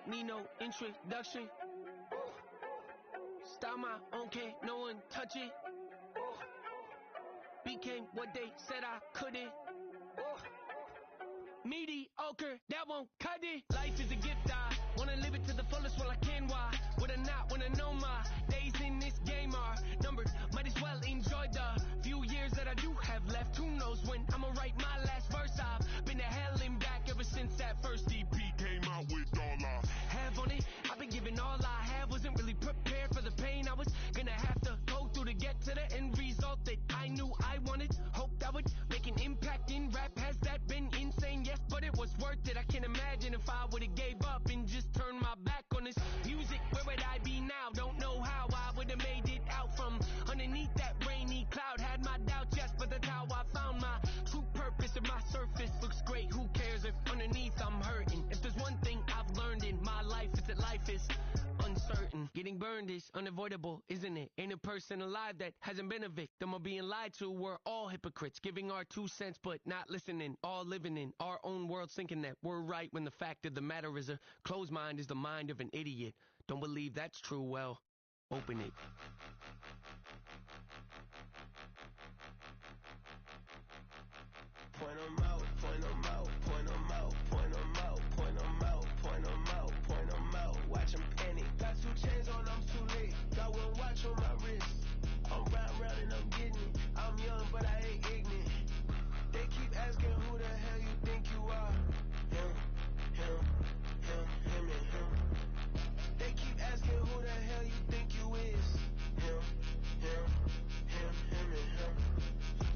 need no introduction. Style my own, can't no one touch it. Became what they said I couldn't. Mediocre, that won't cut it. Life is a gift, I wanna live it to the fullest while I can. Why would I not wanna know my days in this game are numbered? Might as well enjoy the few years that I do have left. Who knows when I'ma write my last verse? I've been to hell and back ever since that first EP came out with all I have on it. I've been giving all I have, wasn't really prepared for the pain I was gonna have to go through to get to the end result that I knew I wanted. Hoped I would make an impact in rap. Has that been insane? Yes, but it was worth it. I can't imagine if I would've gave up and just turned my back on this music. Where would I be now? Don't know how I would've made it out from underneath that rainy cloud. Had my doubts, yes, but that's how I found my true purpose. If my surface looks great, who cares if underneath I'm hurting? If there's one thing I've learned in my life, it's that life is uncertain. Getting burned is unavoidable, isn't it? Ain't a person alive that hasn't been a victim of being lied to. We're all hypocrites, giving our 2 cents but not listening. All living in our own world, thinking that we're right when the fact of the matter is a closed mind is the mind of an idiot. Don't believe that's true? Well, open it. Point 'em out, point 'em out, point 'em out, point 'em out, point 'em out, point 'em out, point 'em out. Watch 'em panic. Got 2 chains on, I'm too late. Got 1 watch on my wrist. I'm round and I'm getting it. I'm young, but I ain't ignorant. They keep asking who the hell you think you are. Him, him, him, him, and him. They keep asking who the hell you think you is. Him, him, him, him, and him.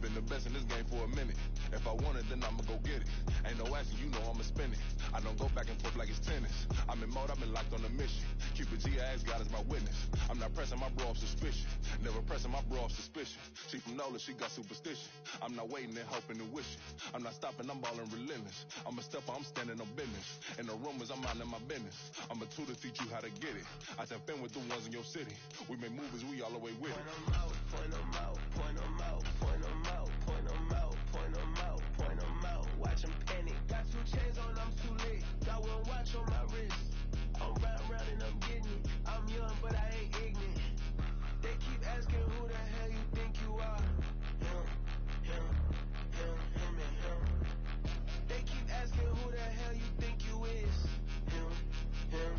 Been the best in this game for a minute. If I want it, then I'ma go get it. Ain't no asking, you know I'ma spin it. I don't go back and forth like it's tennis. I'm in mode, I've been locked on a mission. Keep it G, I ask God as my witness. I'm not pressing my bro off suspicion. Never pressing my bro off suspicion. She from Nola, she got superstition. I'm not waiting and hoping and wishing. I'm not stopping, I'm balling relentless. I'm a stepper, I'm standing on business. In the rumors, I'm out in my business. I'm a tutor, teach you how to get it. I tap in with the ones in your city. We make movies, we all the way with it. Point 'em out, point 'em out, point 'em out, point 'em out, point 'em out, point 'em out, point 'em out. Watch 'em panic. Got 2 chains on, I'm too late. Got 1 watch on my wrist. I'm round and I'm getting it. I'm young, but I ain't ignorant. They keep asking who the hell you think you are. Him, him, him, him, and him. They keep asking who the hell you think you is. Him, him,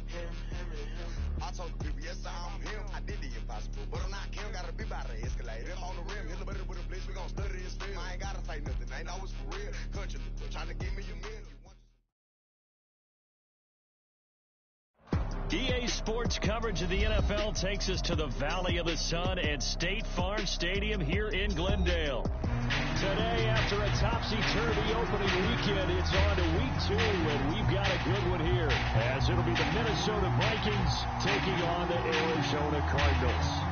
him, him, and him. I told the people, yes, I'm him. I did the impossible, but I'm not him. Gotta be by the escalator. I'm on the rim, hit the butter with a blitz. We gon' study this film. I ain't gotta say nothing. Ain't always for real. Country people trying to give me a meal. EA Sports coverage of the NFL takes us to the Valley of the Sun at State Farm Stadium here in Glendale. Today, after a topsy-turvy opening weekend, it's on to week 2, and we've got a good one here, as it'll be the Minnesota Vikings taking on the Arizona Cardinals.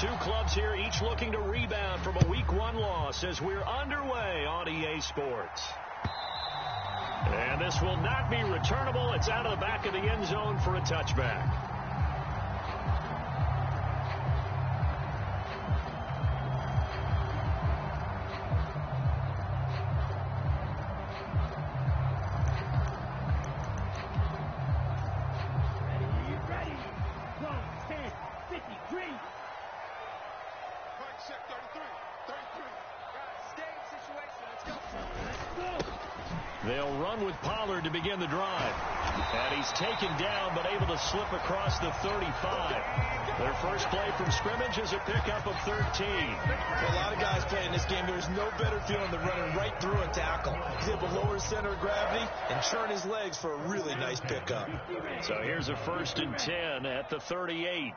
Two clubs here, each looking to rebound from a Week 1 loss as we're underway on EA Sports. And this will not be returnable. It's out of the back of the end zone for a touchback. They'll run with Pollard to begin the drive. And he's taken down, but able to slip across the 35. Their first play from scrimmage is a pickup of 13. For a lot of guys playing this game, there's no better feeling than running right through a tackle. He's able to lower his center of gravity and churn his legs for a really nice pickup. So here's a 1st and 10 at the 38.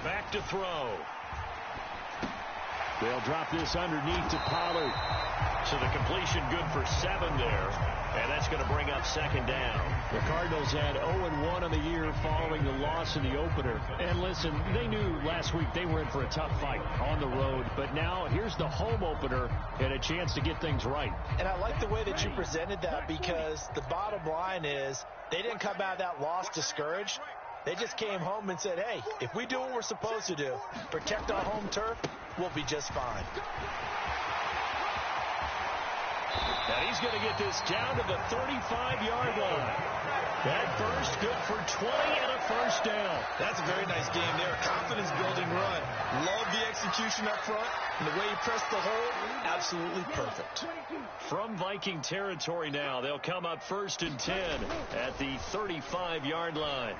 Back to throw. They'll drop this underneath to Pollard. So the completion good for 7 there. And that's going to bring up second down. The Cardinals had 0-1 on the year following the loss in the opener. And listen, they knew last week they were in for a tough fight on the road. But now here's the home opener and a chance to get things right. And I like the way that you presented that, because the bottom line is they didn't come out of that loss discouraged. They just came home and said, hey, if we do what we're supposed to do, protect our home turf, we'll be just fine. And he's going to get this down to the 35-yard line. That burst good for 20 and a first down. That's a very nice game there. Confidence-building run. Love the execution up front. And the way he pressed the hole, absolutely perfect. From Viking territory now, they'll come up 1st and 10 at the 35-yard line.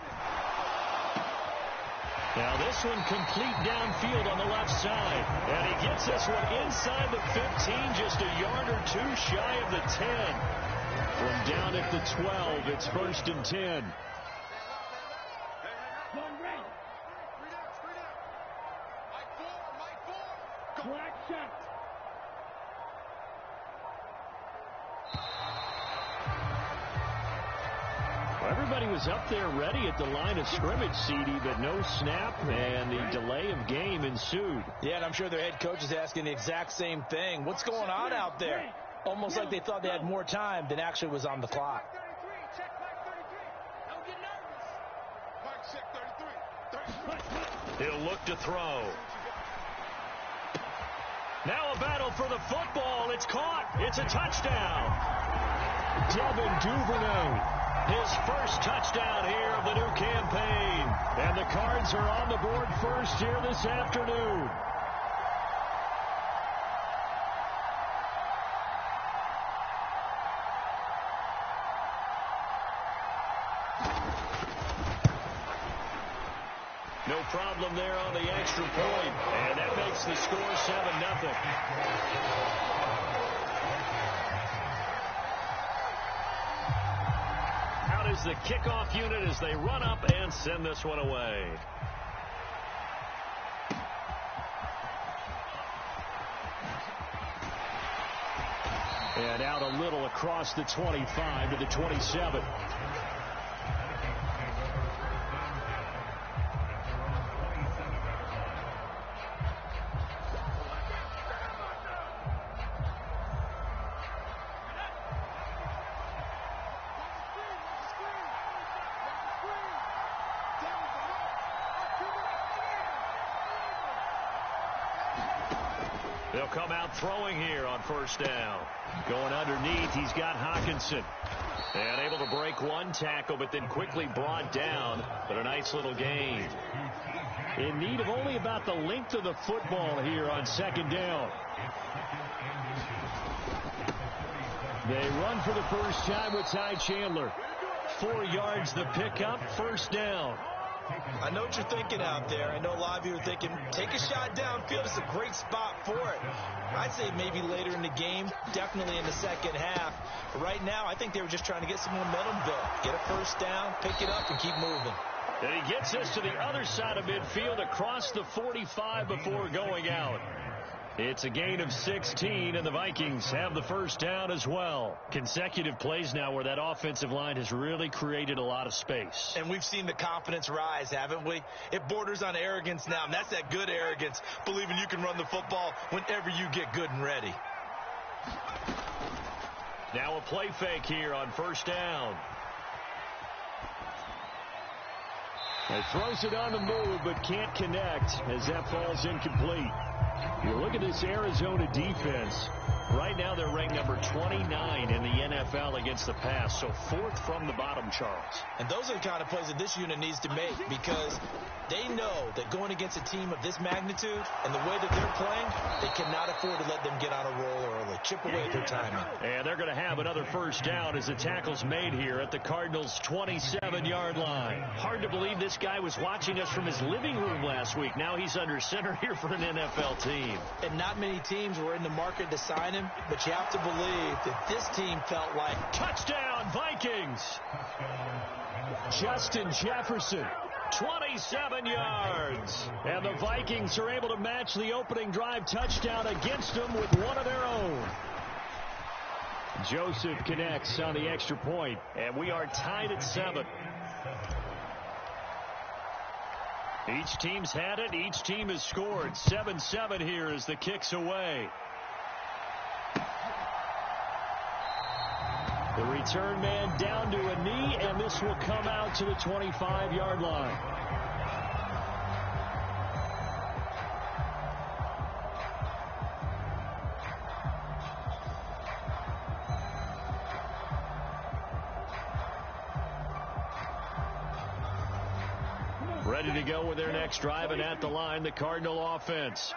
Now this one complete downfield on the left side. And he gets this one inside the 15, just a yard or two shy of the 10. From down at the 12, it's 1st and 10. Everybody was up there ready at the line of scrimmage, CD, but no snap, and the delay of game ensued. Yeah, and I'm sure their head coach is asking the exact same thing. What's going on out there? Almost like they thought they had more time than actually was on the clock. He'll look to throw. Now a battle for the football. It's caught. It's a touchdown. Devin Duvernay. His first touchdown here of the new campaign. And the Cards are on the board first here this afternoon. No problem there on the extra point. And that makes the score 7-0. Is the kickoff unit as they run up and send this one away. And out a little across the 25 to the 27. They'll come out throwing here on 1st down. Going underneath, he's got Hawkinson. And able to break one tackle, but then quickly brought down. But a nice little gain. In need of only about the length of the football here on 2nd down. They run for the first time with Ty Chandler. 4 yards the pickup, 1st down. I know what you're thinking out there. I know a lot of you are thinking, take a shot downfield. It's a great spot for it. I'd say maybe later in the game, definitely in the second half. But right now, I think they were just trying to get some momentum built. Get a 1st down, pick it up, and keep moving. And he gets this to the other side of midfield across the 45 before going out. It's a gain of 16, and the Vikings have the 1st down as well. Consecutive plays now where that offensive line has really created a lot of space. And we've seen the confidence rise, haven't we? It borders on arrogance now, and that's that good arrogance, believing you can run the football whenever you get good and ready. Now a play fake here on 1st down. He throws it on the move, but can't connect as that falls incomplete. You look at this Arizona defense. Right now they're ranked number 29 in the NFL against the pass, so 4th from the bottom, Charles. And those are the kind of plays that this unit needs to make, because they know that going against a team of this magnitude and the way that they're playing, they cannot afford to let them get on a roll early. Chip away at their timing. And they're going to have another 1st down as the tackle's made here at the Cardinals' 27-yard line. Hard to believe this guy was watching us from his living room last week. Now he's under center here for an NFL team. And not many teams were in the market to sign him, but you have to believe that this team felt like touchdown Vikings. Justin Jefferson 27 yards. And the Vikings are able to match the opening drive touchdown against them with one of their own. Joseph connects on the extra point, and we are tied at 7. Each team's had it. Each team has scored. 7-7 here as the kick's away. The return man down to a knee, and this will come out to the 25-yard line. Ready to go with their next drive, and at the line, the Cardinal offense.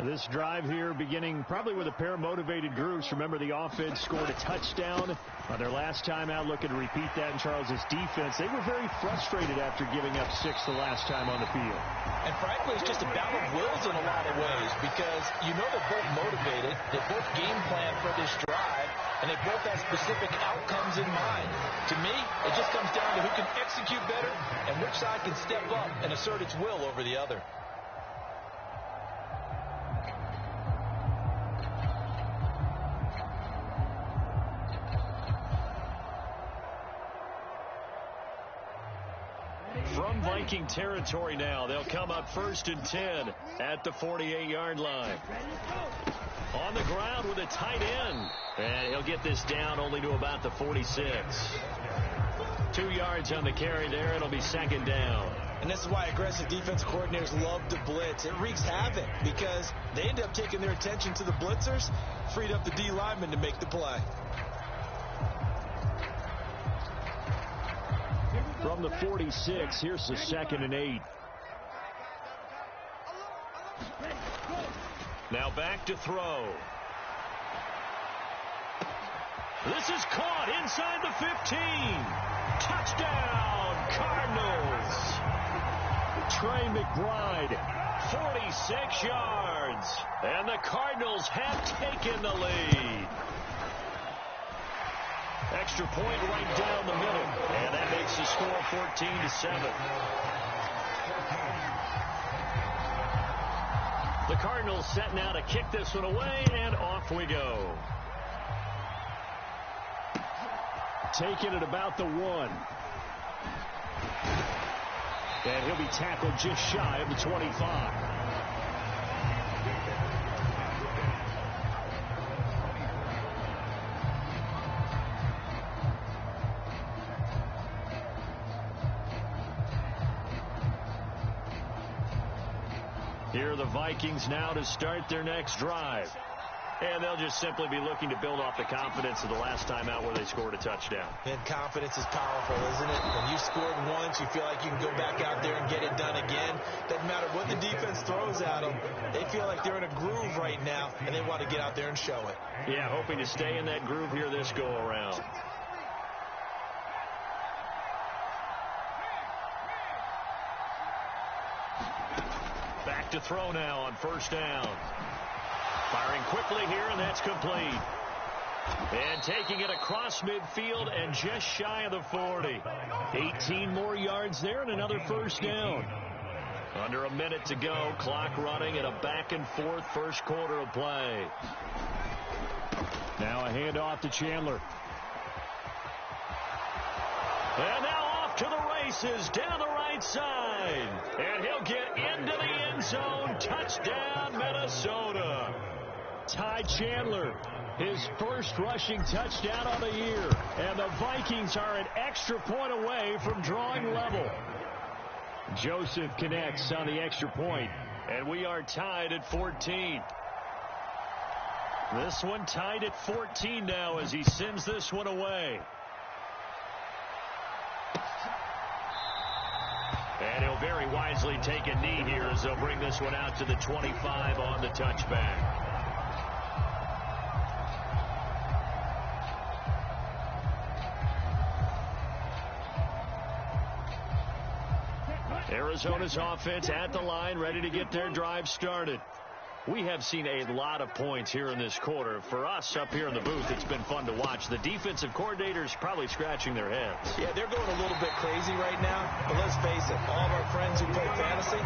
This drive here beginning probably with a pair of motivated groups. Remember, the offense scored a touchdown on their last time out. Looking to repeat that in Charles's defense. They were very frustrated after giving up 6 the last time on the field. And frankly, it's just a battle of wills in a lot of ways because you know they're both motivated. They both game plan for this drive, and they both have specific outcomes in mind. To me, it just comes down to who can execute better and which side can step up and assert its will over the other. From Viking territory now, they'll come up 1st and 10 at the 48-yard line. On the ground with a tight end. And he'll get this down only to about the 46. 2 yards on the carry there. It'll be 2nd down. And this is why aggressive defense coordinators love to blitz. It wreaks havoc because they end up taking their attention to the blitzers, freed up the D lineman to make the play. From the 46, here's the 2nd and 8. Now back to throw. This is caught inside the 15. Touchdown, Cardinals. Trey McBride, 46 yards. And the Cardinals have taken the lead. Extra point right down the middle. And that makes the score 14-7. The Cardinals set now to kick this one away, and off we go. Taking it about the 1. And he'll be tackled just shy of the 25. Here are the Vikings now to start their next drive. And they'll just simply be looking to build off the confidence of the last time out where they scored a touchdown. And confidence is powerful, isn't it? When you scored once, you feel like you can go back out there and get it done again. Doesn't matter what the defense throws at them. They feel like they're in a groove right now, and they want to get out there and show it. Yeah, hoping to stay in that groove here this go-around. Back to throw now on 1st down. Firing quickly here, and that's complete. And taking it across midfield and just shy of the 40. 18 more yards there and another 1st down. Under a minute to go. Clock running at a back-and-forth first quarter of play. Now a handoff to Chandler. And now off to the races down the right side. And he'll get into the end zone. Touchdown, Minnesota. Ty Chandler, his first rushing touchdown of the year. And the Vikings are an extra point away from drawing level. Joseph connects on the extra point. And we are tied at 14. This one tied at 14 now as he sends this one away. And he'll very wisely take a knee here as they'll bring this one out to the 25 on the touchback. Arizona's offense at the line, ready to get their drive started. We have seen a lot of points here in this quarter. For us up here in the booth, it's been fun to watch. The defensive coordinators probably scratching their heads. Yeah, they're going a little bit crazy right now. But let's face it, all of our friends who play fantasy,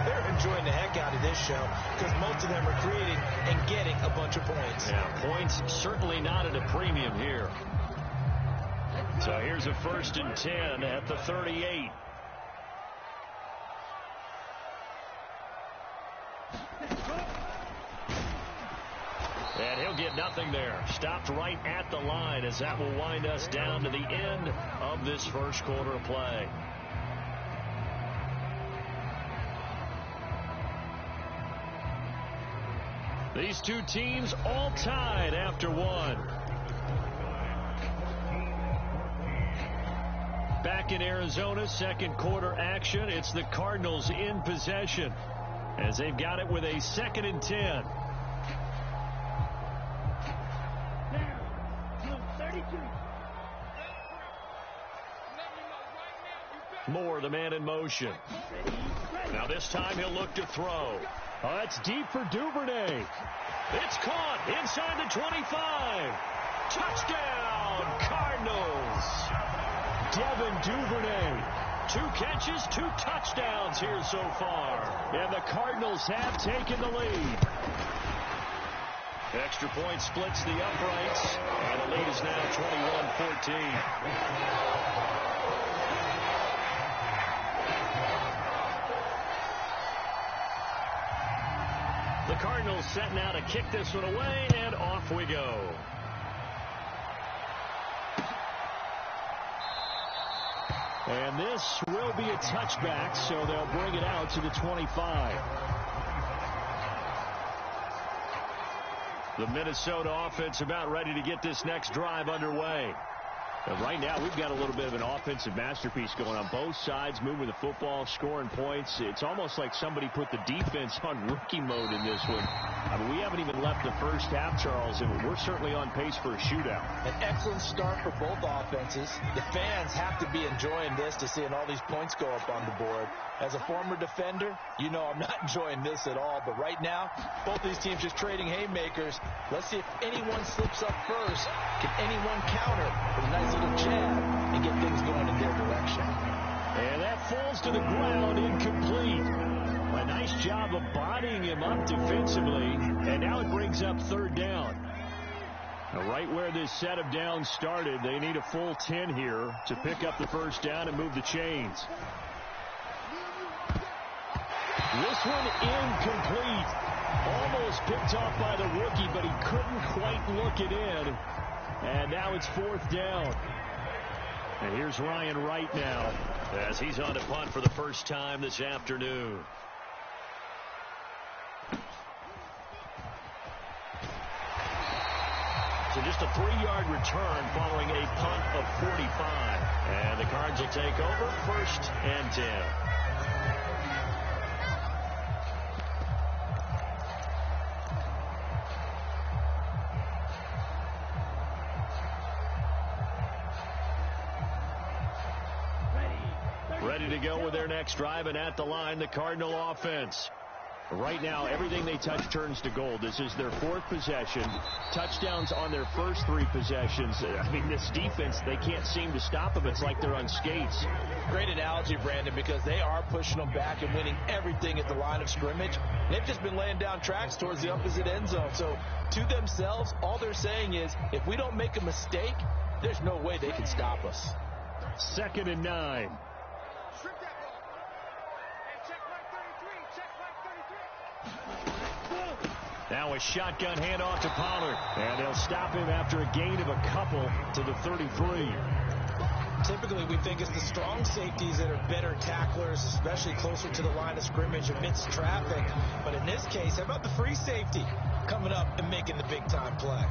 they're enjoying the heck out of this show because most of them are creating and getting a bunch of points. Yeah, points certainly not at a premium here. So here's a 1st and 10 at the 38. And he'll get nothing there. Stopped right at the line as that will wind us down to the end of this first quarter of play. These two teams all tied after one. Back in Arizona, second quarter action. It's the Cardinals in possession as they've got it with a 2nd and 10. Moore, the man in motion. Now this time he'll look to throw. Oh, that's deep for Duvernay. It's caught inside the 25. Touchdown, Cardinals. Devin Duvernay. 2 catches, 2 touchdowns here so far. And the Cardinals have taken the lead. Extra point splits the uprights. And the lead is now 21-14. The Cardinals set now to kick this one away, and off we go. And this will be a touchback, so they'll bring it out to the 25. The Minnesota offense about ready to get this next drive underway. And right now, we've got a little bit of an offensive masterpiece going on both sides, moving the football, scoring points. It's almost like somebody put the defense on rookie mode in this one. I mean, we haven't even left the first half, Charles, and we're certainly on pace for a shootout. An excellent start for both offenses. The fans have to be enjoying this to seeing all these points go up on the board. As a former defender, you know I'm not enjoying this at all. But right now, both these teams just trading haymakers. Let's see if anyone slips up first. Can anyone counter with a nice little jab and get things going in their direction? And that falls to the ground, incomplete. A nice job of bodying him up defensively. And now it brings up 3rd down. Now right where this set of downs started, they need a full 10 here to pick up the 1st down and move the chains. This one incomplete. Almost picked off by the rookie, but he couldn't quite look it in. And now it's 4th down. And here's Ryan Wright now as he's on to punt for the first time this afternoon. So just a 3-yard return following a punt of 45. And the Cards will take over 1st and 10. Ready to go with their next drive, and at the line, the Cardinal offense. Right now, everything they touch turns to gold. This is their 4th possession. Touchdowns on their first 3 possessions. I mean, this defense, they can't seem to stop them. It's like they're on skates. Great analogy, Brandon, because they are pushing them back and winning everything at the line of scrimmage. They've just been laying down tracks towards the opposite end zone. So, to themselves, all they're saying is, if we don't make a mistake, there's no way they can stop us. 2nd and 9. Now a shotgun handoff to Pollard. And they'll stop him after a gain of a couple to the 33. Typically, we think it's the strong safeties that are better tacklers, especially closer to the line of scrimmage amidst traffic. But in this case, how about the free safety coming up and making the big-time play?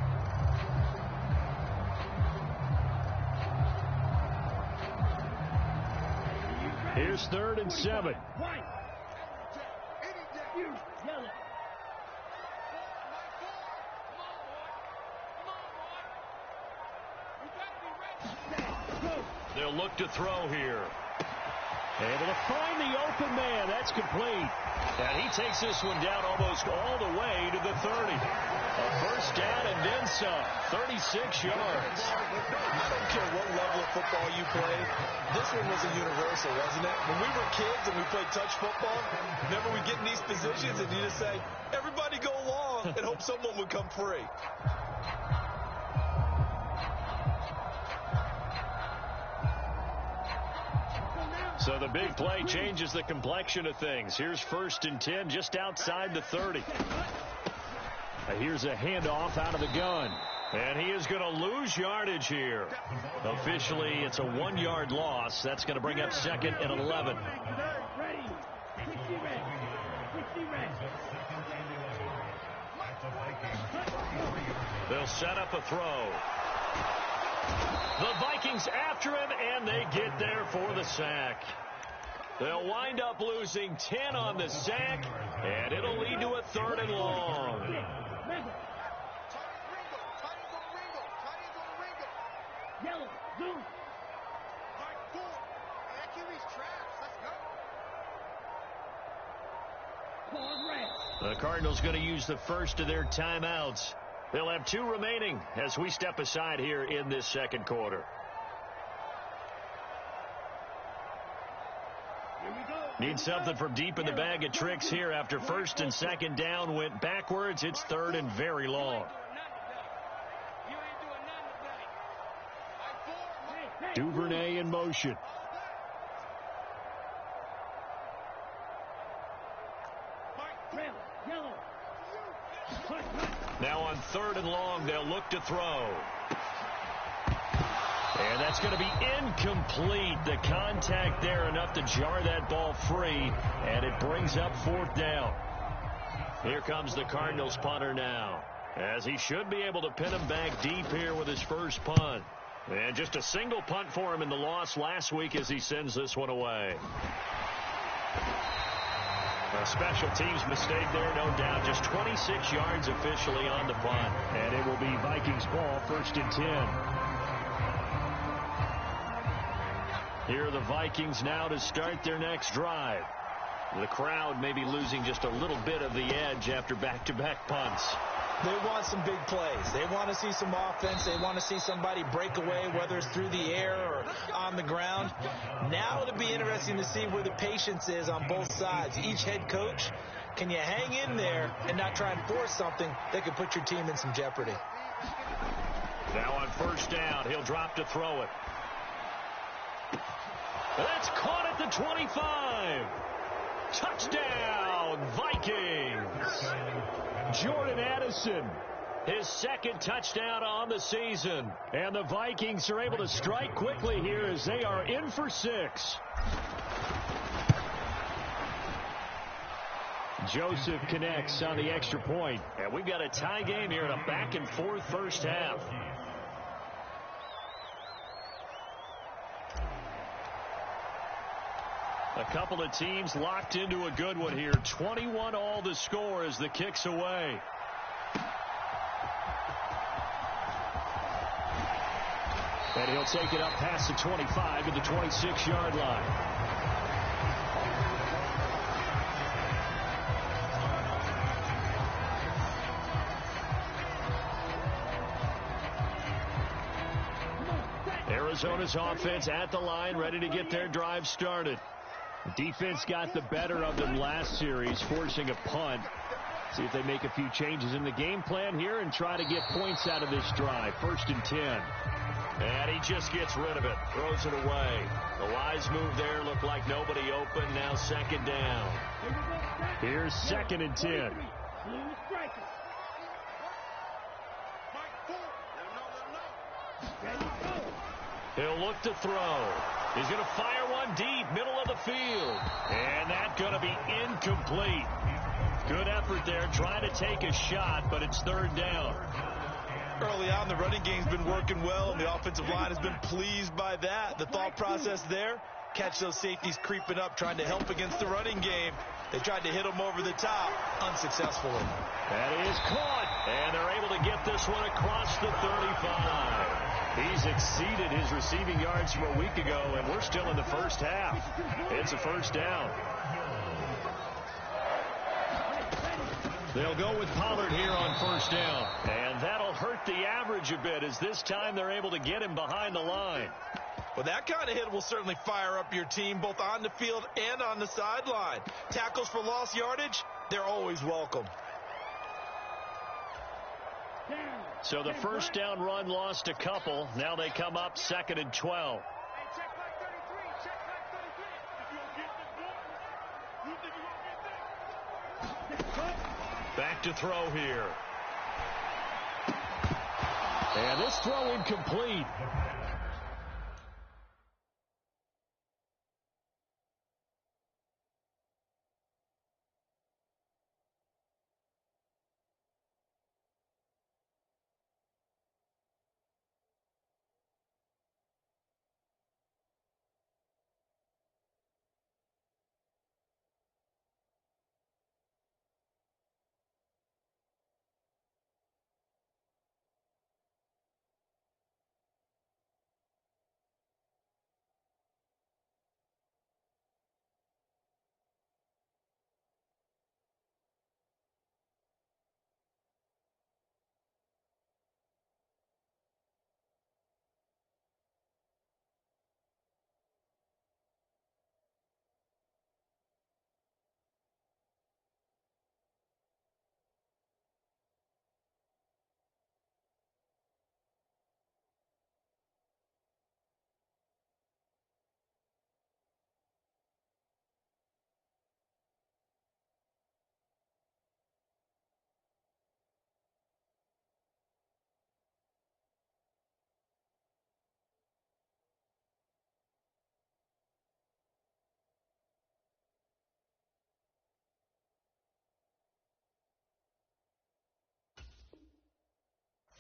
Here's 3rd and 7. They'll look to throw here. Able to find the open man. That's complete. And he takes this one down almost all the way to the 30. A first down and then some. 36 yards. I don't care what level of football you play. This one was a universal, wasn't it? When we were kids and we played touch football, remember we get in these positions and you just say, everybody go long and hope someone would come free. So the big play changes the complexion of things. Here's 1st and 10 just outside the 30. Here's a handoff out of the gun. And he is going to lose yardage here. Officially, it's a 1-yard loss. That's going to bring up 2nd and 11. They'll set up a throw. The Vikings after him, and they get there for the sack. They'll wind up losing 10 on the sack, and it'll lead to a 3rd and long. Yellow, zoom. The Cardinals going to use the first of their timeouts. They'll have 2 remaining as we step aside here in this 2nd quarter. Need something from deep in the bag of tricks here. After 1st and 2nd down went backwards, it's 3rd and very long. Duvernay in motion. Now on 3rd and long, they'll look to throw. And that's going to be incomplete. The contact there enough to jar that ball free, and it brings up 4th down. Here comes the Cardinals punter now, as he should be able to pin him back deep here with his first punt. And just a single punt for him in the loss last week as he sends this one away. A special teams mistake there, no doubt. Just 26 yards officially on the punt. And it will be Vikings ball, 1st and 10. Here are the Vikings now to start their next drive. The crowd may be losing just a little bit of the edge after back-to-back punts. They want some big plays. They want to see some offense. They want to see somebody break away, whether it's through the air or on the ground. Now it'll be interesting to see where the patience is on both sides. Each head coach, can you hang in there and not try and force something that could put your team in some jeopardy? Now on 1st down, he'll drop to throw it. That's caught at the 25. Touchdown, Vikings. Jordan Addison, his 2nd touchdown on the season. And the Vikings are able to strike quickly here as they are in for 6. Joseph connects on the extra point. And we've got a tie game here in a back-and-forth first half. A couple of teams locked into a good one here. 21 all the score as the kick's away. And he'll take it up past the 25 to the 26-yard line. Arizona's offense at the line, ready to get their drive started. Defense got the better of them last series, forcing a punt. See if they make a few changes in the game plan here and try to get points out of this drive. 1st and 10. And he just gets rid of it, throws it away. The wise move there looked like nobody open. Now 2nd down. Here's 2nd and 10. He'll look to throw. He's going to fire one deep, middle of the field. And that's going to be incomplete. Good effort there, trying to take a shot, but it's 3rd down. Early on, the running game's been working well, and the offensive line has been pleased by that. The thought process there, catch those safeties creeping up, trying to help against the running game. They tried to hit them over the top, unsuccessfully. That is caught, and they're able to get this one across the 35. He's exceeded his receiving yards from a week ago, and we're still in the first half. It's a first down. They'll go with Pollard here on first down. And that'll hurt the average a bit, as this time they're able to get him behind the line. Well, that kind of hit will certainly fire up your team, both on the field and on the sideline. Tackles for lost yardage, they're always welcome. So the first down run lost a couple. Now they come up 2nd and 12. Back to throw here. And this throw incomplete.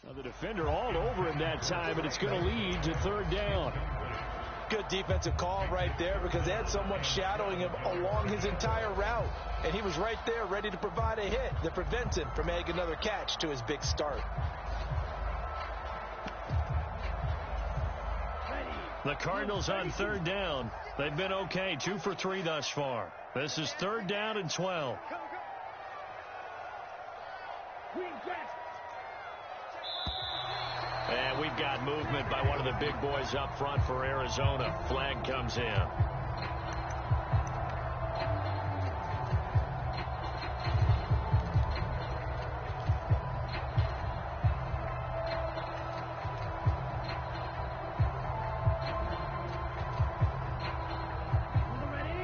Now the defender all over him that time, and it's going to lead to 3rd down. Good defensive call right there, because they had someone shadowing him along his entire route, and he was right there ready to provide a hit that prevents him from making another catch to his big start. The Cardinals on 3rd down. They've been okay, 2 for 3 thus far. This is 3rd down and 12. And we've got movement by one of the big boys up front for Arizona. Flag comes in.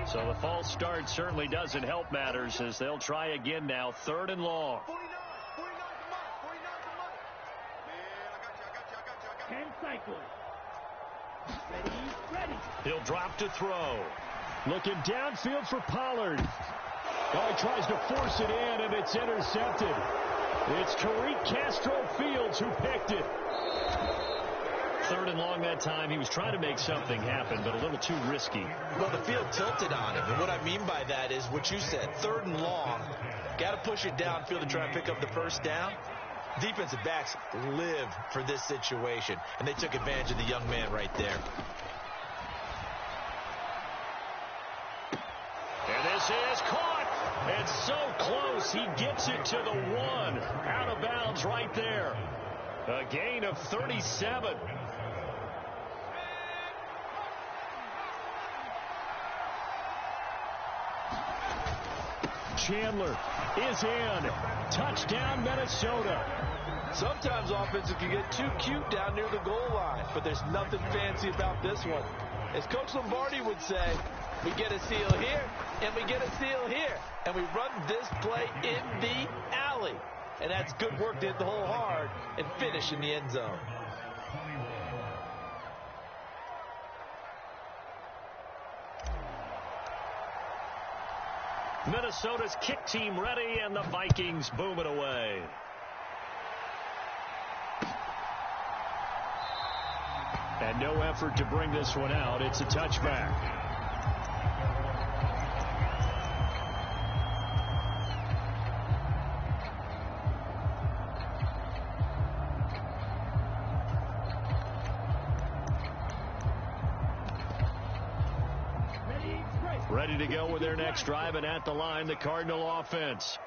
So the false start certainly doesn't help matters, as they'll try again now, 3rd and long. He'll drop to throw. Looking downfield for Pollard. Oh, he tries to force it in, and it's intercepted. It's Tariq Castro-Fields who picked it. 3rd and long that time. He was trying to make something happen, but a little too risky. Well, the field tilted on him, and what I mean by that is what you said. 3rd and long. Got to push it downfield to try and pick up the first down. Defensive backs live for this situation, and they took advantage of the young man right there. And this is caught. It's so close. He gets it to the 1. Out of bounds right there. A gain of 37. Chandler is in. Touchdown, Minnesota. Sometimes offenses can get too cute down near the goal line, but there's nothing fancy about this one. As Coach Lombardi would say, we get a seal here, and we get a seal here, and we run this play in the alley. And that's good work to hit the hole hard and finish in the end zone. Minnesota's kick team ready, and the Vikings boom it away. And no effort to bring this one out. It's a touchback. Ready to go with their next drive, and at the line, the Cardinal offense.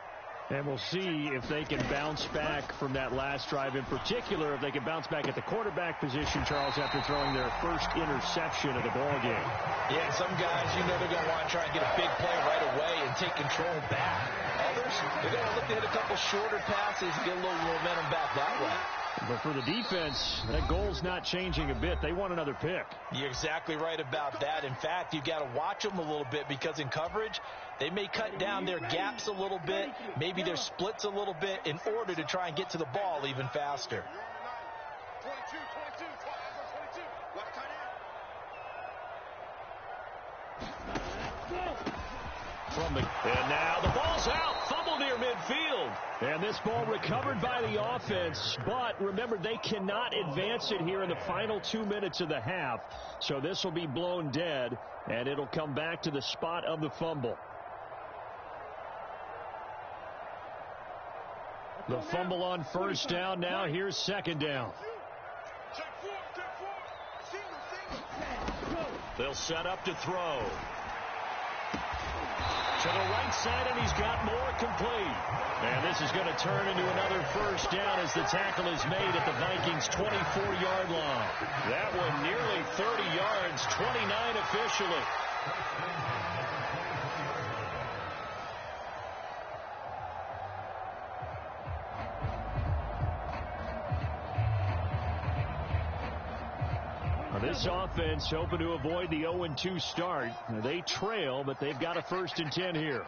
And we'll see if they can bounce back from that last drive in particular, if they can bounce back at the quarterback position, Charles, after throwing their first interception of the ball game. Yeah, some guys, they're going to want to try and get a big play right away and take control back. Others, they're going to look to hit a couple shorter passes and get a little momentum back that way. But for the defense, that goal's not changing a bit. They want another pick. You're exactly right about that. In fact, you got to watch them a little bit because in coverage, they may cut down their gaps a little bit, maybe their splits a little bit in order to try and get to the ball even faster. And now the ball's out, fumble near midfield. And this ball recovered by the offense, but remember, they cannot advance it here in the final 2 minutes of the half. So this will be blown dead, and it'll come back to the spot of the fumble. The fumble on first down. Now here's second down. They'll set up to throw. To the right side, and he's got more complete. And this is going to turn into another first down as the tackle is made at the Vikings' 24-yard line. That one nearly 30 yards, 29 officially. This offense hoping to avoid the 0-2 start. They trail, but they've got a 1st and 10 here.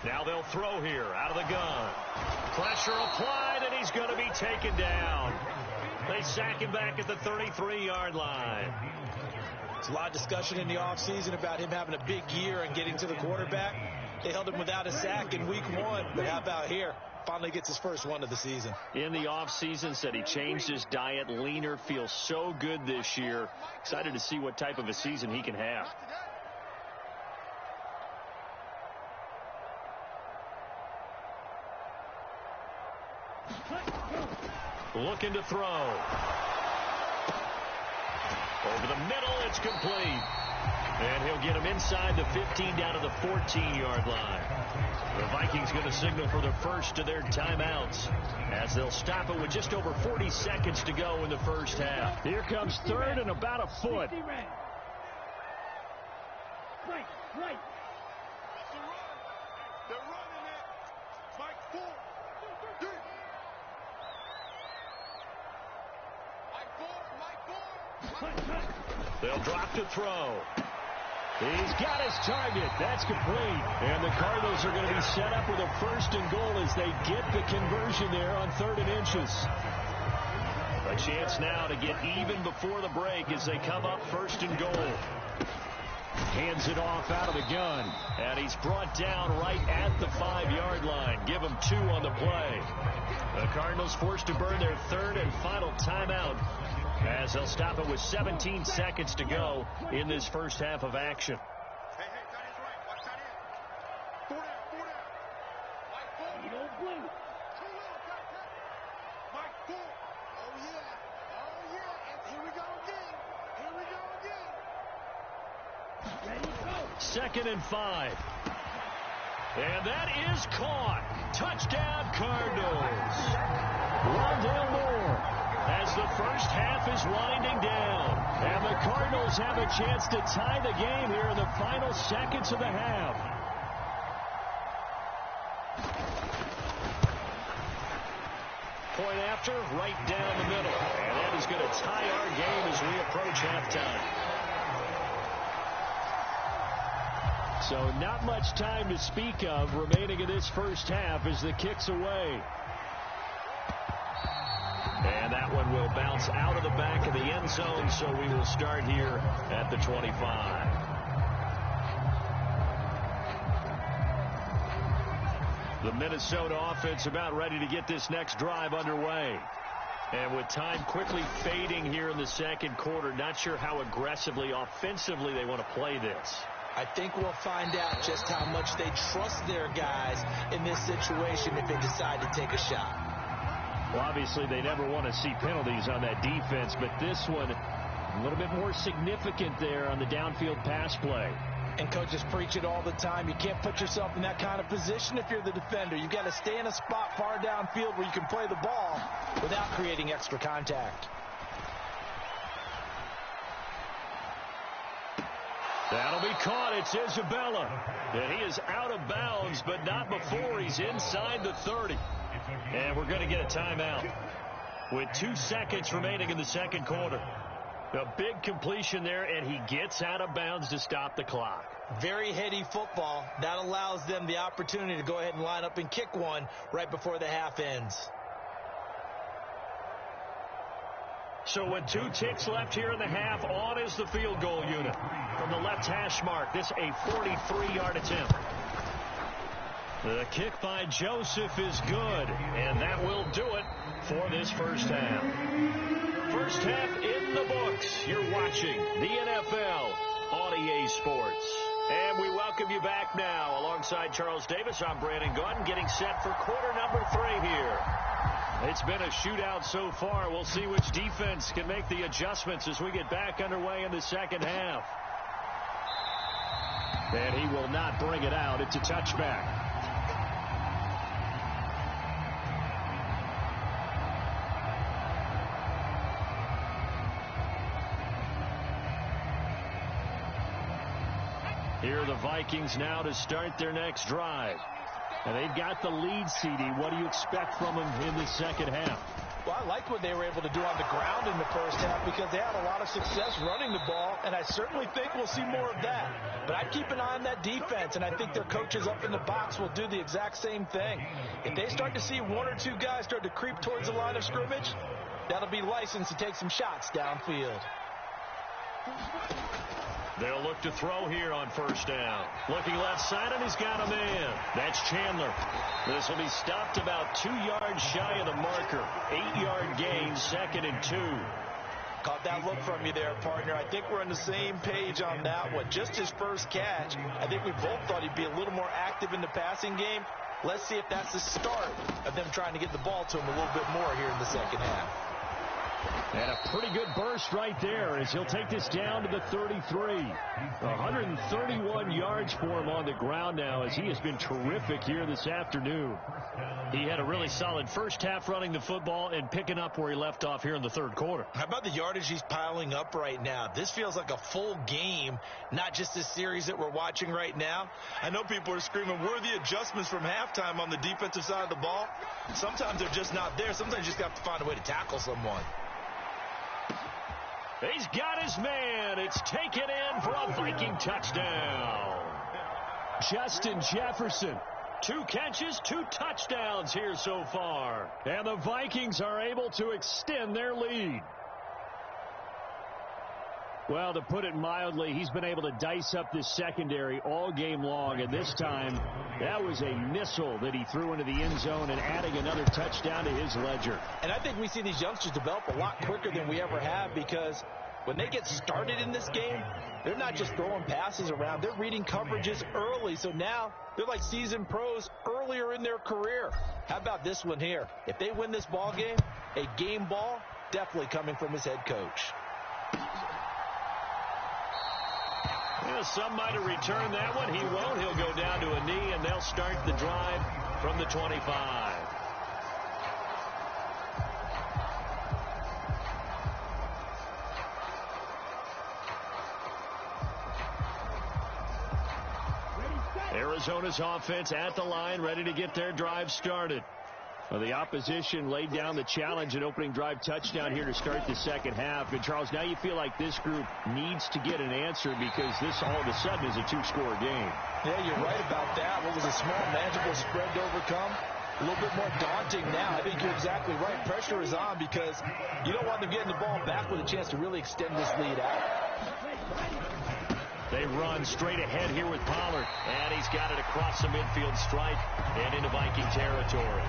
Now they'll throw here out of the gun. Pressure applied, and he's going to be taken down. They sack him back at the 33-yard line. There's a lot of discussion in the offseason about him having a big year and getting to the quarterback. They held him without a sack in week 1, but how about here? Finally gets his first one of the season. In the offseason, said he changed his diet, leaner, feels so good this year. Excited to see what type of a season he can have. Looking to throw. Over the middle, it's complete. And he'll get him inside the 15 down to the 14-yard line. The Vikings going to signal for the first of their timeouts as they'll stop it with just over 40 seconds to go in the first half. Here comes third and about a foot. Right. They're running it. Mike 4. They'll drop to throw. He's got his target. That's complete. And the Cardinals are going to be set up with a 1st and goal as they get the conversion there on 3rd and inches. A chance now to get even before the break as they come up 1st and goal. Hands it off out of the gun. And he's brought down right at the 5-yard line. Give him 2 on the play. The Cardinals forced to burn their 3rd and final timeout as they'll stop it with 17 seconds to go in this first half of action. Hey, tight end's right. Watch tight end. 4 down. Mike 4. You don't blink. Too little, tight. Mike 4. Oh, yeah. And here we go again. Ready, go. 2nd and 5. And that is caught. Touchdown, Cardinals. Rondale Moore. As the first half is winding down. And the Cardinals have a chance to tie the game here in the final seconds of the half. Point after, right down the middle. And that is going to tie our game as we approach halftime. So not much time to speak of remaining in this first half as the kick's away. And that one will bounce out of the back of the end zone, so we will start here at the 25. The Minnesota offense about ready to get this next drive underway. And with time quickly fading here in the second quarter, not sure how aggressively, offensively they want to play this. I think we'll find out just how much they trust their guys in this situation if they decide to take a shot. Well, obviously, they never want to see penalties on that defense, but this one a little bit more significant there on the downfield pass play. And coaches preach it all the time. You can't put yourself in that kind of position if you're the defender. You've got to stay in a spot far downfield where you can play the ball without creating extra contact. That'll be caught. It's Isabella. And he is out of bounds, but not before he's inside the 30. And we're going to get a timeout with 2 seconds remaining in the second quarter. A big completion there, and he gets out of bounds to stop the clock. Very heady football. That allows them the opportunity to go ahead and line up and kick one right before the half ends. So with 2 ticks left here in the half, on is the field goal unit. From the left hash mark, this a 43-yard attempt. The kick by Joseph is good, and that will do it for this first half. First half in the books. You're watching the NFL on EA Sports. And we welcome you back now. Alongside Charles Davis, I'm Brandon Gunn, getting set for quarter number 3 here. It's been a shootout so far. We'll see which defense can make the adjustments as we get back underway in the second half. And he will not bring it out. It's a touchback. Here are the Vikings now to start their next drive. And they've got the lead, CD. What do you expect from them in the second half? Well, I like what they were able to do on the ground in the first half because they had a lot of success running the ball, and I certainly think we'll see more of that. But I'd keep an eye on that defense, and I think their coaches up in the box will do the exact same thing. If they start to see 1 or 2 guys start to creep towards the line of scrimmage, that'll be licensed to take some shots downfield. They'll look to throw here on first down. Looking left side, and he's got a man. That's Chandler. This will be stopped about 2 yards shy of the marker. 8-yard gain, 2nd and 2. Caught that look from you there, partner. I think we're on the same page on that one. Just his first catch. I think we both thought he'd be a little more active in the passing game. Let's see if that's the start of them trying to get the ball to him a little bit more here in the second half. And a pretty good burst right there as he'll take this down to the 33. 131 yards for him on the ground now as he has been terrific here this afternoon. He had a really solid first half running the football and picking up where he left off here in the third quarter. How about the yardage he's piling up right now? This feels like a full game, not just this series that we're watching right now. I know people are screaming, where are the adjustments from halftime on the defensive side of the ball? Sometimes they're just not there. Sometimes you just have to find a way to tackle someone. He's got his man. It's taken in for a Viking touchdown. Justin Jefferson. 2 catches, 2 touchdowns here so far. And the Vikings are able to extend their lead. Well, to put it mildly, he's been able to dice up this secondary all game long. And this time, that was a missile that he threw into the end zone and adding another touchdown to his ledger. And I think we see these youngsters develop a lot quicker than we ever have because when they get started in this game, they're not just throwing passes around. They're reading coverages early. So now they're like seasoned pros earlier in their career. How about this one here? If they win this ball game, a game ball definitely coming from his head coach. Well, some might have returned that one. He won't. He'll go down to a knee, and they'll start the drive from the 25. Arizona's offense at the line, ready to get their drive started. Well, the opposition laid down the challenge and opening drive touchdown here to start the second half. And, Charles, now you feel like this group needs to get an answer because this all of a sudden is a 2-score game. Yeah, you're right about that. What was a small, manageable spread to overcome? A little bit more daunting now. I think you're exactly right. Pressure is on because you don't want them getting the ball back with a chance to really extend this lead out. They run straight ahead here with Pollard. And he's got it across the midfield stripe and into Viking territory.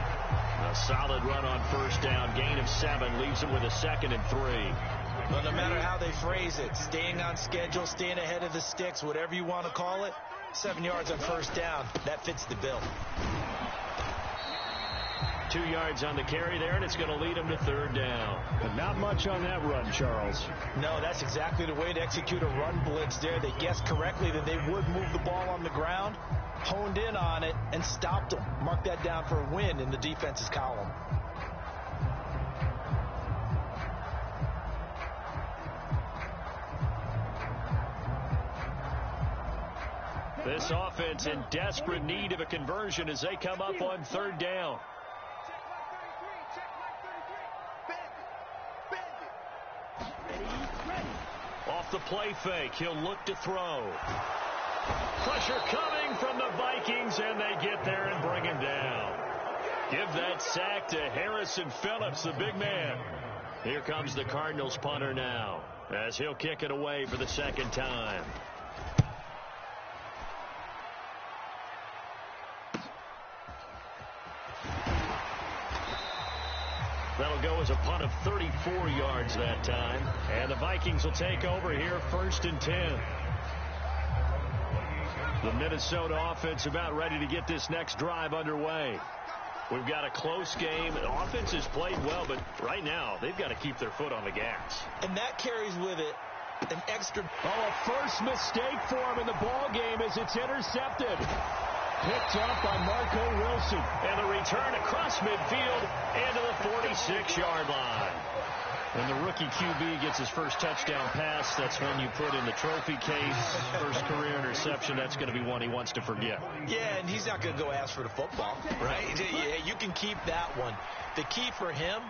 A solid run on first down. Gain of 7 leaves him with a 2nd and 3. Well, no matter how they phrase it, staying on schedule, staying ahead of the sticks, whatever you want to call it, 7 yards on first down, that fits the bill. 2 yards on the carry there, and it's going to lead him to 3rd down. But not much on that run, Charles. No, that's exactly the way to execute a run blitz there. They guessed correctly that they would move the ball on the ground, honed in on it, and stopped them. Mark that down for a win in the defense's column. This offense in desperate need of a conversion as they come up on 3rd down. Off the play fake, he'll look to throw. Pressure coming from the Vikings, and they get there and bring him down. Give that sack to Harrison Phillips, the big man. Here comes the Cardinals punter now, as he'll kick it away for the 2nd time. That'll go as a punt of 34 yards that time. And the Vikings will take over here 1st and 10. The Minnesota offense about ready to get this next drive underway. We've got a close game. The offense has played well, but right now they've got to keep their foot on the gas. And that carries with it an extra. A first mistake for him in the ball game as it's intercepted. Picked up by Marco Wilson. And the return across midfield into the 46-yard line. When the rookie QB gets his first touchdown pass, that's when you put in the trophy case. First career interception, that's going to be one he wants to forget. Yeah, and he's not going to go ask for the football, right? Yeah, you can keep that one. The key for him,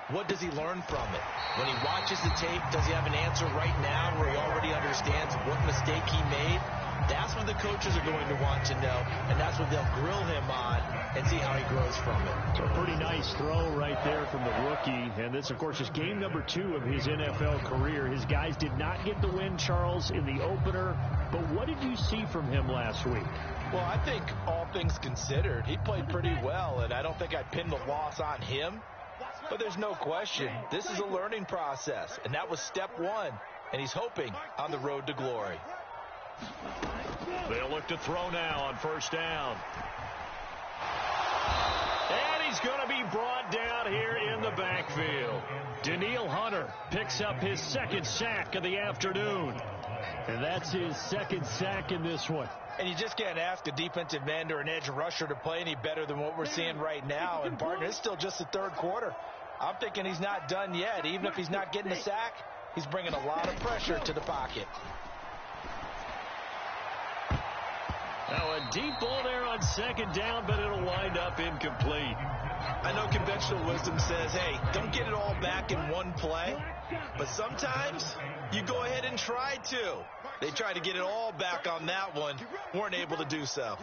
what does he learn from it? When he watches the tape, does he have an answer right now where he already understands what mistake he made? That's what the coaches are going to want to know, and that's what they'll grill him on and see how he grows from it. So a pretty nice throw right there from the rookie. And this, of course, is game number 2 of his NFL career. His guys did not get the win, Charles, in the opener. But what did you see from him last week? Well, I think all things considered, he played pretty well, and I don't think I'd pin the loss on him. But there's no question, this is a learning process, and that was step 1, and he's hoping on the road to glory. They'll look to throw now on 1st down. And he's going to be brought down here in the backfield. Danielle Hunter picks up his 2nd sack of the afternoon. And that's his 2nd sack in this one. And you just can't ask a defensive end or an edge rusher to play any better than what we're seeing right now. And, partner, it's still just the 3rd quarter. I'm thinking he's not done yet. Even if he's not getting a sack, he's bringing a lot of pressure to the pocket. Now a deep ball there on 2nd down, but it'll wind up incomplete. I know conventional wisdom says, hey, don't get it all back in one play. But sometimes you go ahead and try to. They tried to get it all back on that one. Weren't able to do so.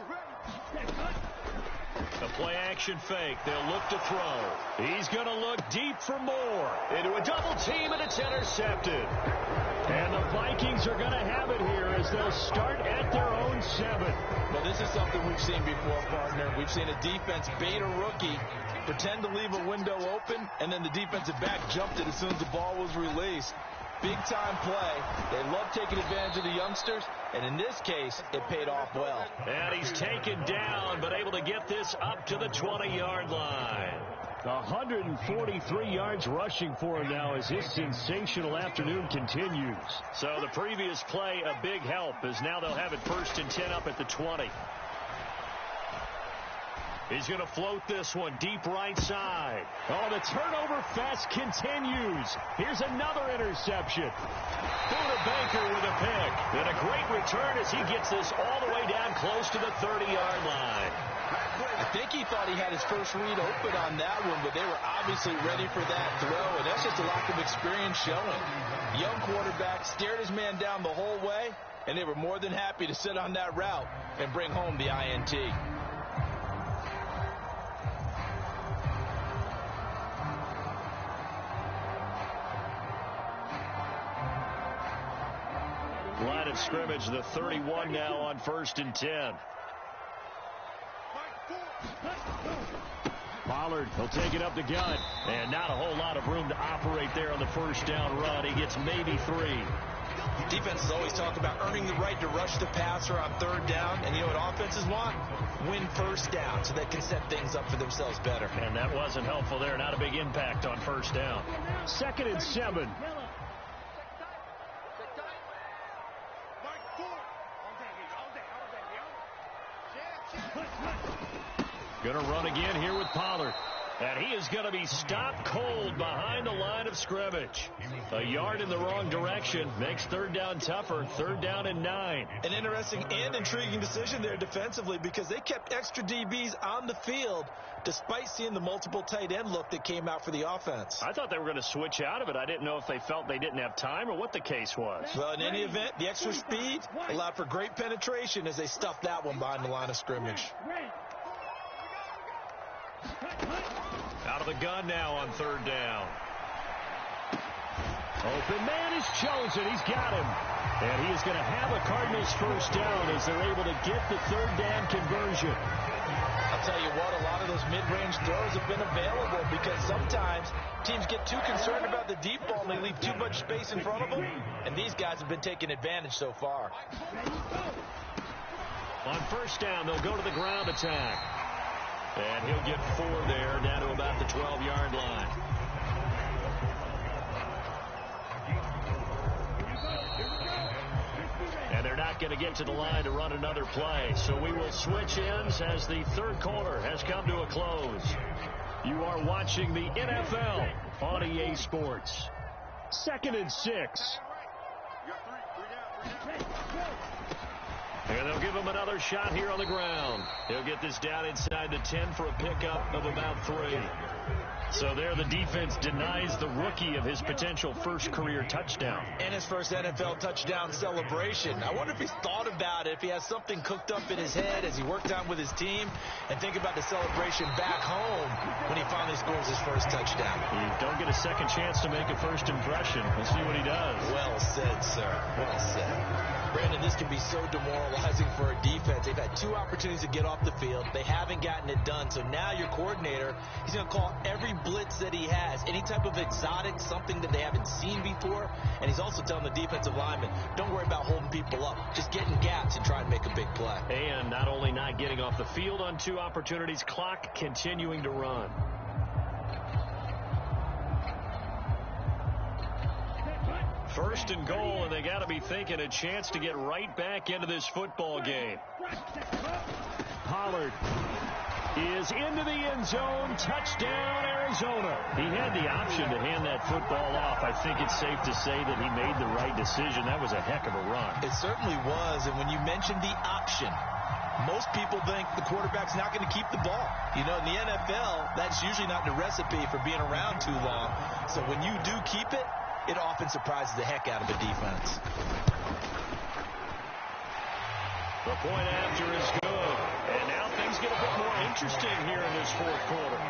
A play action fake. They'll look to throw. He's going to look deep for more. Into a double team, and it's intercepted. And the Vikings are going to have it here as they'll start at their own 7. Well, this is something we've seen before, partner. We've seen a defense bait a rookie, pretend to leave a window open, and then the defensive back jumped it as soon as the ball was released. Big-time play. They love taking advantage of the youngsters, and in this case, it paid off well. And he's taken down, but able to get this up to the 20-yard line. 143 yards rushing for him now as his sensational afternoon continues. So the previous play, a big help, as now they'll have it 1st and 10 up at the 20. He's going to float this one deep right side. Oh, the turnover fest continues. Here's another interception. Buda Baker with a pick. And a great return as he gets this all the way down close to the 30-yard line. I think he thought he had his first read open on that one, but they were obviously ready for that throw, and that's just a lack of experience showing. Young quarterback stared his man down the whole way, and they were more than happy to sit on that route and bring home the INT. Line of scrimmage, the 31 now on 1st and 10. Pollard, he'll take it up the gut. And not a whole lot of room to operate there on the 1st down run. He gets maybe 3. Defenses always talk about earning the right to rush the passer on third down. And you know what offenses want? Win first down so they can set things up for themselves better. And that wasn't helpful there. Not a big impact on first down. 2nd and 7. Going to run again here with Pollard. And he is going to be stopped cold behind the line of scrimmage. A yard in the wrong direction makes third down tougher. 3rd down and 9. An interesting and intriguing decision there defensively because they kept extra DBs on the field despite seeing the multiple tight end look that came out for the offense. I thought they were going to switch out of it. I didn't know if they felt they didn't have time or what the case was. Well, in any event, the extra speed allowed for great penetration as they stuffed that one behind the line of scrimmage. Out of the gun now on 3rd down. Open man is chosen. He's got him. And he is going to have a Cardinals first down as they're able to get the 3rd down conversion. I'll tell you what, a lot of those mid-range throws have been available because sometimes teams get too concerned about the deep ball and they leave too much space in front of them. And these guys have been taking advantage so far. On first down, they'll go to the ground attack. And he'll get 4 there, down to about the 12-yard line. And they're not going to get to the line to run another play. So we will switch ends as the 3rd quarter has come to a close. You are watching the NFL on EA Sports. 2nd and 6. And they'll give him another shot here on the ground. He'll get this down inside the 10 for a pickup of about 3. So there the defense denies the rookie of his potential first career touchdown. And his first NFL touchdown celebration. I wonder if he's thought about it, if he has something cooked up in his head as he worked out with his team, and think about the celebration back home when he finally scores his first touchdown. You don't get a second chance to make a first impression. We'll see what he does. Well said, sir. Well said. Brandon, this can be so demoralizing for a defense. They've had 2 opportunities to get off the field. They haven't gotten it done. So now your coordinator, he's going to call every blitz that he has, any type of exotic, something that they haven't seen before. And he's also telling the defensive lineman, don't worry about holding people up. Just get in gaps and try and make a big play. And not only not getting off the field on 2 opportunities, clock continuing to run. First and goal, and they got to be thinking a chance to get right back into this football game. Pollard is into the end zone. Touchdown, Arizona. He had the option to hand that football off. I think it's safe to say that he made the right decision. That was a heck of a run. It certainly was, and when you mentioned the option, most people think the quarterback's not going to keep the ball. You know, in the NFL, that's usually not the recipe for being around too long. So when you do keep it, it often surprises the heck out of a defense. The point after is good. And now things get a bit more interesting here in this 4th quarter.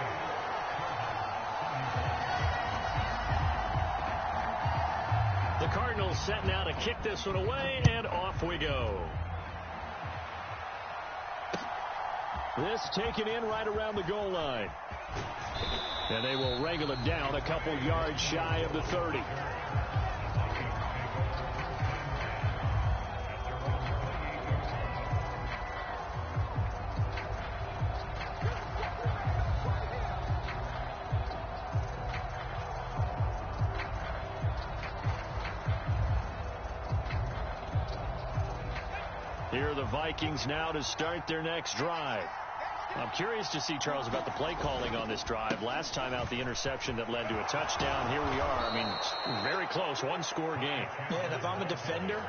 The Cardinals set now to kick this one away, and off we go. This taken in right around the goal line. And they will wrangle it down a couple yards shy of the 30. Here are the Vikings now to start their next drive. I'm curious to see, Charles, about the play calling on this drive. Last time out, the interception that led to a touchdown. Here we are. I mean, very close, 1-score game. Yeah, and if I'm a defender,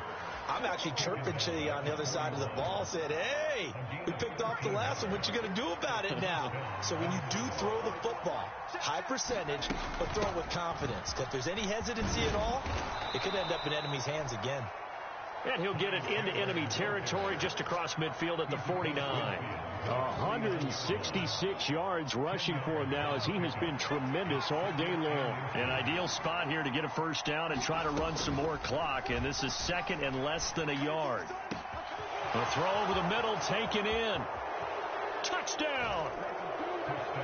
I'm actually chirping to you on the other side of the ball, saying, hey, we picked off the last one. What you going to do about it now? So when you do throw the football, high percentage, but throw it with confidence. If there's any hesitancy at all, it could end up in enemy's hands again. And he'll get it into enemy territory just across midfield at the 49. 166 yards rushing for him now as he has been tremendous all day long. An ideal spot here to get a first down and try to run some more clock. And this is 2nd and less than a yard. The throw over the middle taken in. Touchdown!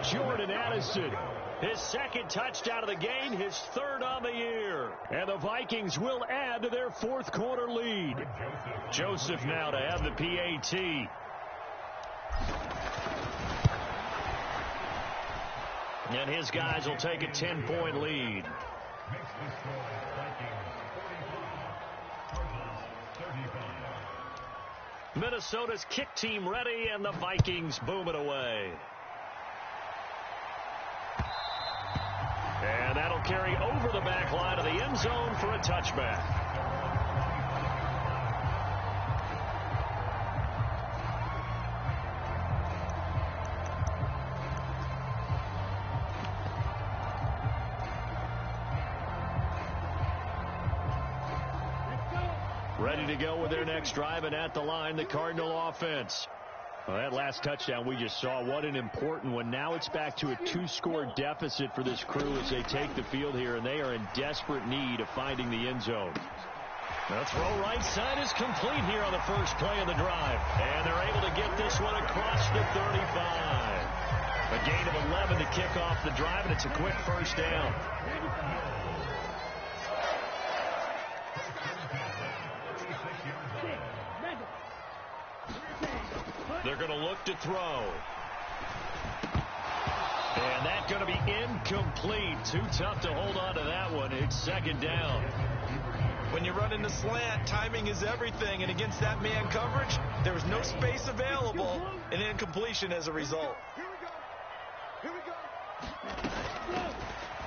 Jordan Addison. His second touchdown of the game, his third on the year. And the Vikings will add to their fourth quarter lead. Joseph now to have the PAT. And his guys will take a 10-point lead. Minnesota's kick team ready, and the Vikings boom it away. And that'll carry over the back line of the end zone for a touchback. Ready to go with their next drive, and at the line, the Cardinal offense. Well, that last touchdown we just saw, what an important one. Now it's back to a 2-score deficit for this crew as they take the field here, and they are in desperate need of finding the end zone. The throw right side is complete here on the first play of the drive, and they're able to get this one across the 35. A gain of 11 to kick off the drive, and it's a quick first down. They're going to look to throw. And that's going to be incomplete. Too tough to hold on to that one. It's second down. When you run in the slant, timing is everything. And against that man coverage, there was no space available. An incompletion as a result. Here we go.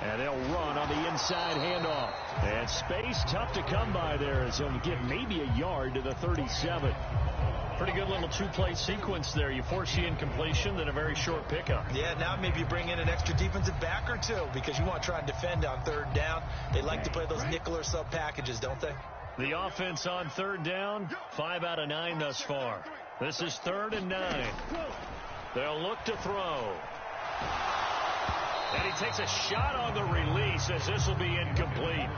And they'll run on the inside handoff. And space tough to come by there as he'll get maybe a yard to the 37. Pretty good little two-play sequence there. You force the incompletion, then a very short pickup. Yeah, now maybe you bring in an extra defensive back or two because you want to try and defend on third down. They like to play those nickel or sub packages, don't they? The offense on third down, 5 out of 9 thus far. This is 3rd and 9. They'll look to throw. And he takes a shot on the release as this will be incomplete.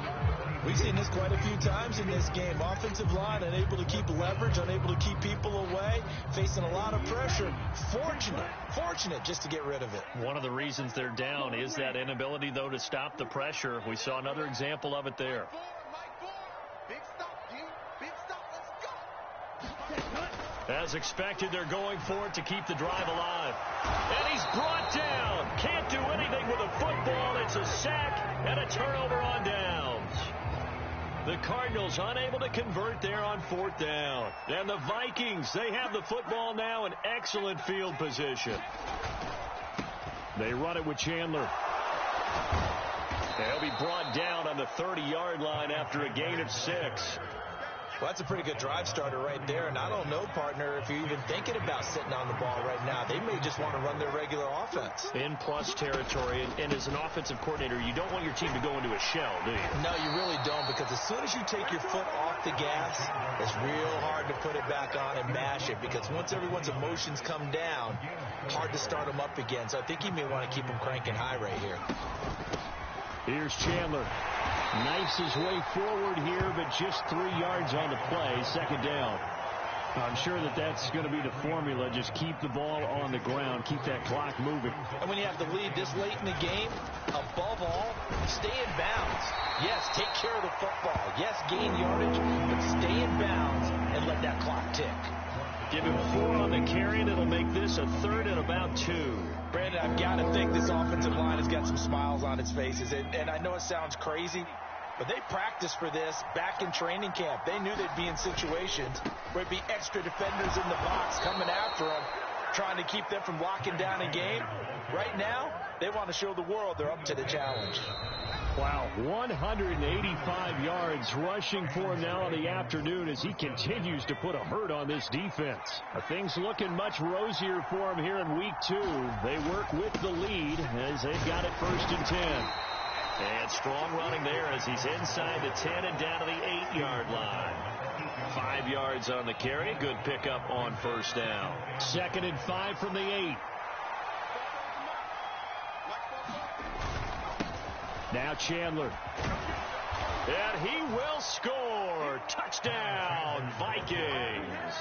We've seen this quite a few times in this game. Offensive line unable to keep leverage, unable to keep people away, facing a lot of pressure. Fortunate just to get rid of it. One of the reasons they're down is that inability, though, to stop the pressure. We saw another example of it there. As expected, they're going for it to keep the drive alive. And he's brought down. Can't do anything with a football. It's a sack and a turnover on downs. The Cardinals unable to convert there on 4th down. And the Vikings, they have the football now in excellent field position. They run it with Chandler. They'll be brought down on the 30-yard line after a gain of 6. Well, that's a pretty good drive starter right there. And I don't know, partner, if you're even thinking about sitting on the ball right now. They may just want to run their regular offense. In plus territory. And as an offensive coordinator, you don't want your team to go into a shell, do you? No, you really don't, because as soon as you take your foot off the gas, it's real hard to put it back on and mash it, because once everyone's emotions come down, hard to start them up again. So I think you may want to keep them cranking high right here. Here's Chandler. Knifes his way forward here, but just 3 yards on the play. 2nd down. I'm sure that's going to be the formula. Just keep the ball on the ground. Keep that clock moving. And when you have the lead this late in the game, above all, stay in bounds. Yes, take care of the football. Yes, gain yardage, but stay in bounds and let that clock tick. Give him 4 on the carry, and it'll make this a 3rd and about 2. Brandon, I've got to think this offensive line has got some smiles on its faces. And I know it sounds crazy, but they practiced for this back in training camp. They knew they'd be in situations where it'd be extra defenders in the box coming after them, trying to keep them from locking down a game. Right now, they want to show the world they're up to the challenge. Wow, 185 yards rushing for him now in the afternoon as he continues to put a hurt on this defense. Things looking much rosier for him here in week 2. They work with the lead as they've got it 1st and 10. And strong running there as he's inside the 10 and down to the 8-yard line. 5 yards on the carry. Good pickup on 1st down. 2nd and 5 from the 8. Now Chandler. And he will score. Touchdown, Vikings.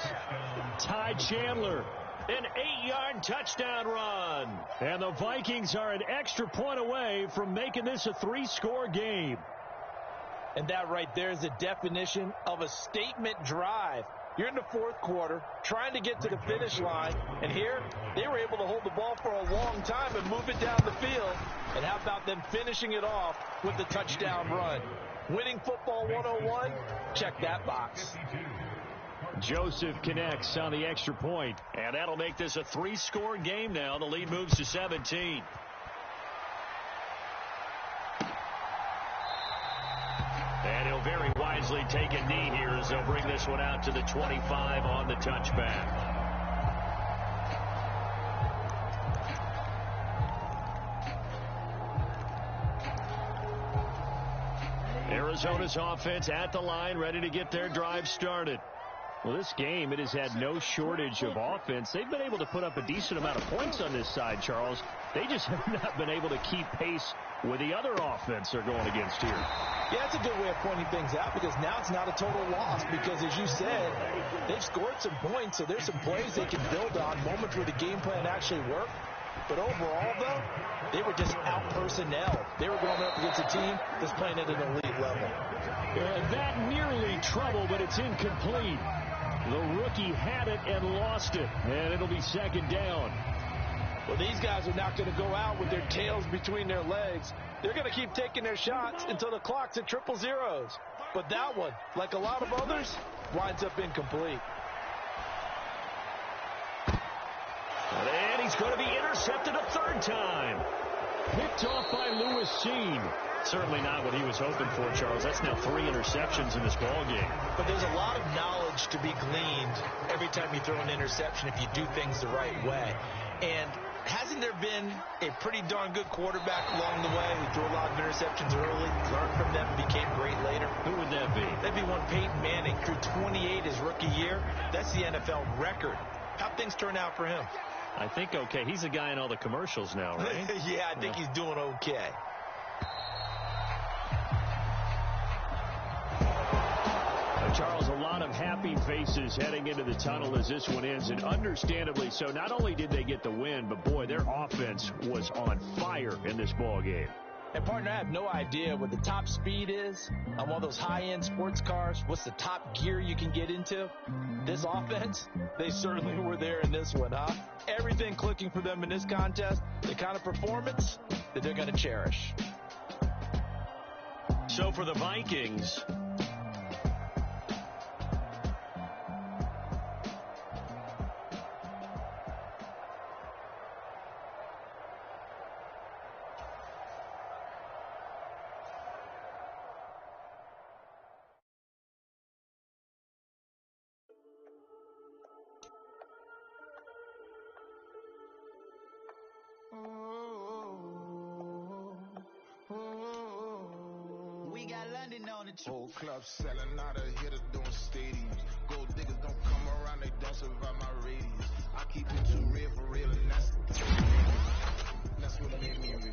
Ty Chandler An 8-yard touchdown run. And the Vikings are an extra point away from making this a 3-score game. And that right there is the definition of a statement drive. You're in the fourth quarter, trying to get to the finish line, and here they were able to hold the ball for a long time and move it down the field. And how about them finishing it off with the touchdown run? Winning football 101, check that box. Joseph connects on the extra point, and that'll make this a 3-score game now. The lead moves to 17. And he'll very wisely take a knee here as they'll bring this one out to the 25 on the touchback. Arizona's offense at the line, ready to get their drive started. Well, this game, it has had no shortage of offense. They've been able to put up a decent amount of points on this side, Charles. They just have not been able to keep pace with the other offense they're going against here. Yeah, that's a good way of pointing things out because now it's not a total loss because, as you said, they've scored some points, so there's some plays they can build on, moments where the game plan actually worked. But overall, though, they were just out-personnel. They were going up against a team that's playing at an elite level. That nearly trouble, but it's incomplete. The rookie had it and lost it, and it'll be second down. Well, these guys are not going to go out with their tails between their legs. They're going to keep taking their shots until the clock's at 000. But that one, like a lot of others, winds up incomplete. And he's going to be intercepted a third time. Picked off by Lewis Seen. Certainly not what he was hoping for, Charles. That's now 3 interceptions in this ball game. But there's a lot of knowledge to be gleaned every time you throw an interception if you do things the right way. And hasn't there been a pretty darn good quarterback along the way who threw a lot of interceptions early, learned from them, and became great later? Who would that be? That'd be one Peyton Manning, threw 28 his rookie year. That's the NFL record. How'd things turn out for him? I think okay. He's a guy in all the commercials now, right? Yeah, I think he's doing okay. Charles, a lot of happy faces heading into the tunnel as this one ends, and understandably so. Not only did they get the win, but boy, their offense was on fire in this ball game. And partner, I have no idea what the top speed is on one of those high-end sports cars. What's the top gear you can get into? This offense, they certainly were there in this one, huh? Everything clicking for them in this contest, the kind of performance that they're going to cherish. So for the Vikings, Whole club selling out a hitter doing stadiums. Gold diggers don't come around, they don't survive my radius. I keep it too real for real, and that's what made me real.